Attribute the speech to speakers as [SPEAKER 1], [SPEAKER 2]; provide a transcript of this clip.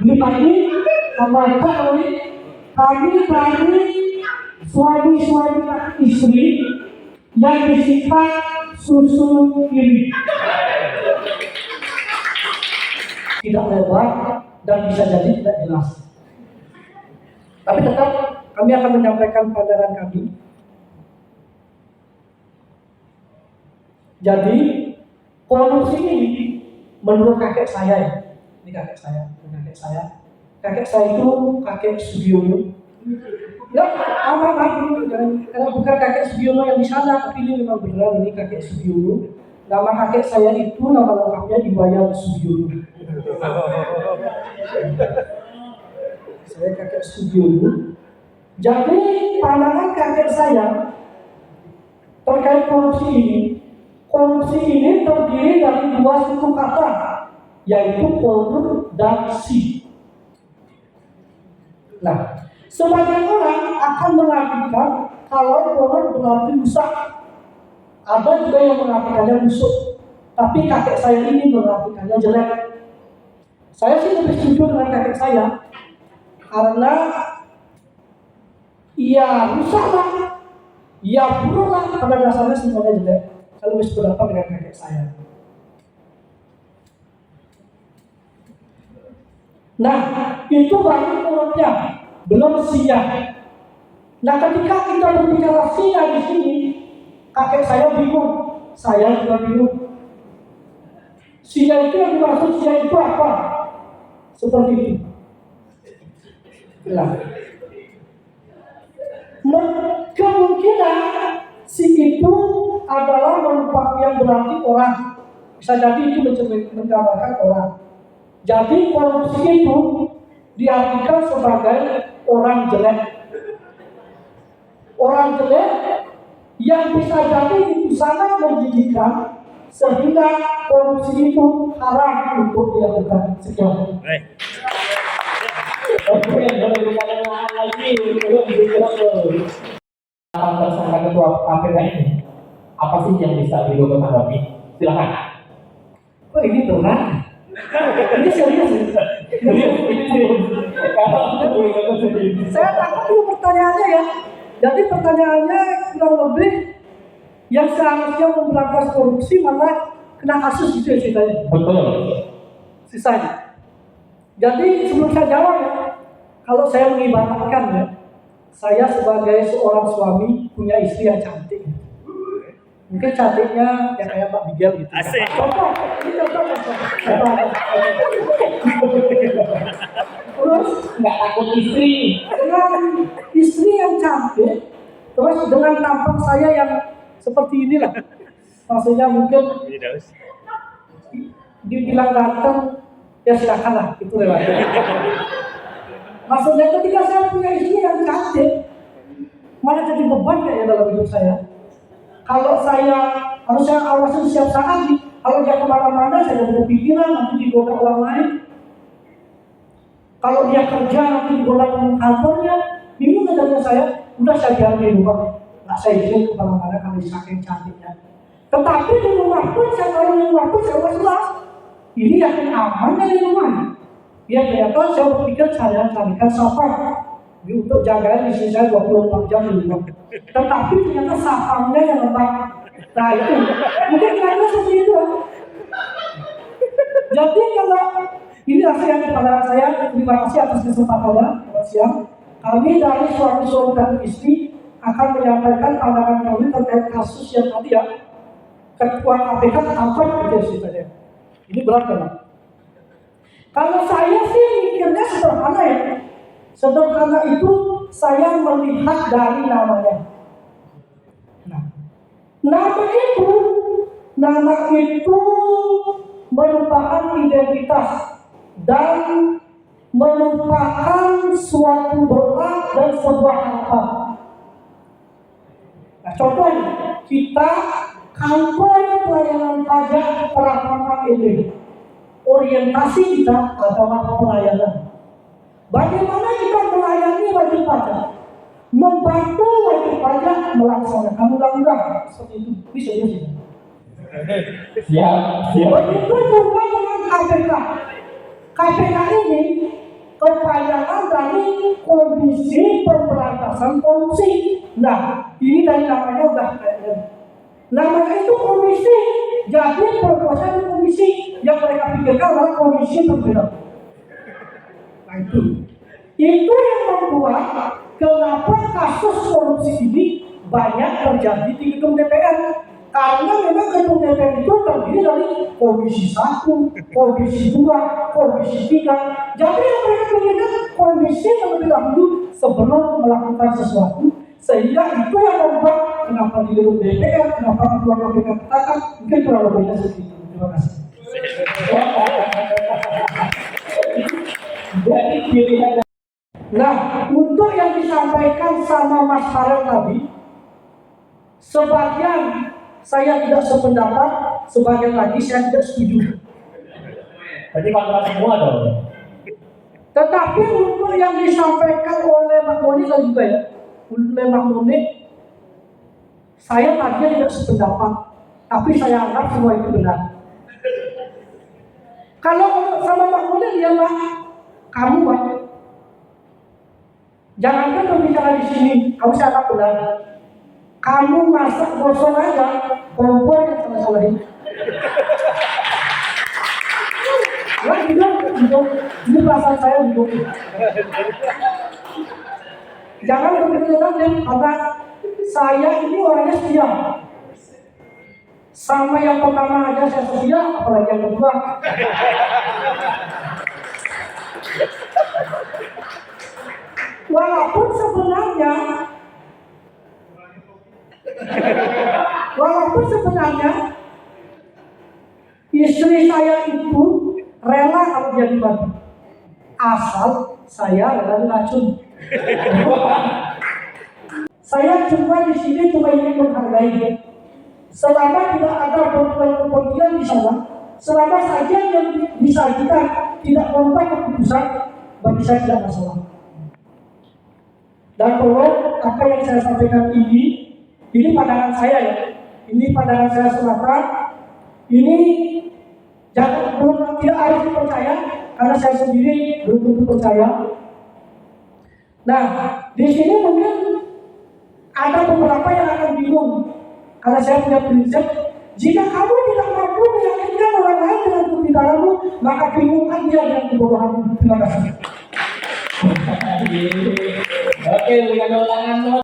[SPEAKER 1] Ini mereka kami dari suami-suami istri yang disita susu ini tidak lebar dan bisa jadi tidak jelas. Tapi tetap kami akan menyampaikan pandangan kami. Jadi korupsi ini menurut kakek saya, ini kakek saya itu kakek Sugiono. Ya, karena bukan kakek Sugiono yang di sana, tapi ini memang beneran ini kakek Sugiono. Nama kakek saya itu nama lengkapnya Iwayan Sugiono. Saya kakek Sugiono. Jadi pandangan kakek saya terkait korupsi ini terdiri dari dua suku kata, yaitu korupsi dan si. Nah, sebagian orang akan mengartikan kalau korup berarti rusak. Ada juga yang mengartikannya busuk. Tapi kakek saya ini mengartikannya jelek. Saya sih lebih setuju dengan kakek saya, karena ia rusaklah, ia buruklah, pada dasarnya semuanya jelek. Saya lebih sependapat dengan kakek saya. Nah, itu baru korupnya, belum siap. Nah, ketika kita berbicara siap di sini, kakek saya bingung, saya juga bingung. Siap itu yang dimaksud siap itu apa? Seperti itu. Nah, kemungkinan si itu adalah merupakan yang berarti orang. Bisa jadi itu menggambarkan orang. Jadi korupsi itu diartikan sebagai orang jelek. Orang jelek yang bisa jadi itu sangat menjijikkan sehingga korupsi itu haram untuk dilakukan. Sekian.
[SPEAKER 2] Oke, lagi tersangka ketua KPK ini, apa sih yang bisa Widodo tanggapi? Silakan.
[SPEAKER 1] Oh, ini berat. Ini serius. Saya takut dulu pertanyaannya ya. Jadi pertanyaannya kurang lebih yang seharusnya memberantas korupsi malah kena kasus gitu ya ceritanya.
[SPEAKER 2] Betul.
[SPEAKER 1] Sisanya. Jadi sebelum saya jawab ya, kalau saya mengibaratkan ya, saya sebagai seorang suami punya istri yang cantik. Mungkin cantiknya ya kayak Pak Bigel gitu.
[SPEAKER 2] Asik.
[SPEAKER 1] Contoh, ini contoh. Terus
[SPEAKER 2] Nggak takut istri.
[SPEAKER 1] dengan istri yang cantik, terus dengan tampang saya yang seperti inilah. Maksudnya mungkin dibilang ganteng, ya silakanlah, itu relatif. Maksudnya ketika saya punya istri yang cantik, malah jadi beban ya dalam hidup saya. Kalau saya harus saya awasin setiap saat, kalau dia kemana-mana saya udah berpikiran nanti digoda orang lain. Kalau dia kerja nanti digoda teman kantornya, bingung kerjanya saya. Udah saya biarin di rumah, nggak saya izin kemana-mana karena saking cantiknya. Tetapi di rumah pun saya kalau di rumah pun saya was-was. Ini yakin aman dari rumah. Ya ternyata saya berpikir saya carikan sapam untuk jagain istri saya 24 jam di rumah. Tetapi ternyata sapamnya yang lembab. Nah itu, mungkin kira-kira seperti itu. Jadi kalau ini hasil yang kepada saya, terima kasih atas kesempatannya. Selamat siang. Kami dari suami dan istri akan menyampaikan pandangan kami terkait kasus yang tadi ya, ketua KPK tertangkap gitu ceritanya. Ini berat banget. Kalau saya sih mikirnya sederhana ya. Sederhana itu saya melihat dari namanya. Nah, nama itu merupakan identitas dan merupakan suatu doa dan sebuah harapan. Nah, contohnya kita kantor pelayanan pajak Pratama ini, orientasi kita adalah pelayanan. Bagaimana kita melayani wajib pajak, membantu wajib pajak melaksanakan undang-undang seperti itu. Bisa.
[SPEAKER 2] Siap.
[SPEAKER 1] Begitu juga dengan KPK. KPK ini kepanjangan dari Komisi Pemberantasan Korupsi. Nah, ini dari namanya udah keren. Namanya itu komisi, jadi proposal komisi yang mereka pikirkan adalah komisi berbeda. Nah itu yang membuat kenapa kasus korupsi ini banyak terjadi di gedung DPR. Karena memang gedung DPR itu terdiri dari komisi 1, komisi 2, komisi 3. Jadi yang mereka pikirkan komisi terlebih dahulu sebelum melakukan sesuatu. Sehingga itu yang membuat kenapa di gedung DPR, kenapa ketua KPK katakan mungkin kurang lebihnya seperti itu. Terima kasih.
[SPEAKER 2] Jadi pilihan.
[SPEAKER 1] Nah, untuk yang disampaikan sama Mas Farel tadi, sebagian saya tidak sependapat, sebagian lagi saya tidak setuju.
[SPEAKER 2] Jadi kontra semua dong.
[SPEAKER 1] Tetapi untuk yang disampaikan oleh Pak Moni tadi juga ya, memang Moni, saya tadinya tidak sependapat, tapi saya anggap semua itu benar. Kalau sama Pak Moni dia Pak, kamu Pak, jangankan berbicara di sini, kamu saya anggap benar. Kamu masak gosong aja, kompor yang salah-salahin. Wah, ini perasaan saya gitu. Jangan berpikiran karena saya ini orangnya setia. Sama yang pertama aja saya setia, apalagi yang kedua. Walaupun sebenarnya istri saya itu rela kalau dia dibagi, asal saya rela diracun. Saya cuma di sini cuma ingin menghargai dia. Selama tidak ada kepentingan di sana, selama saja yang disajikan tidak membuat keputusan, bagi saya tidak masalah. Dan kalau apa yang saya sampaikan ini pandangan saya ya, ini pandangan saya semata, ini jangan belum tidak harus dipercaya karena saya sendiri belum tentu percaya. Nah, di sini mungkin ada beberapa yang akan bingung karena saya punya prinsip, jika kamu tidak mampu meyakinkan orang lain dengan pembicaraanmu, maka bingungkan dia dengan kebodohanmu. Terima kasih.
[SPEAKER 2] Oke, berikan tangan.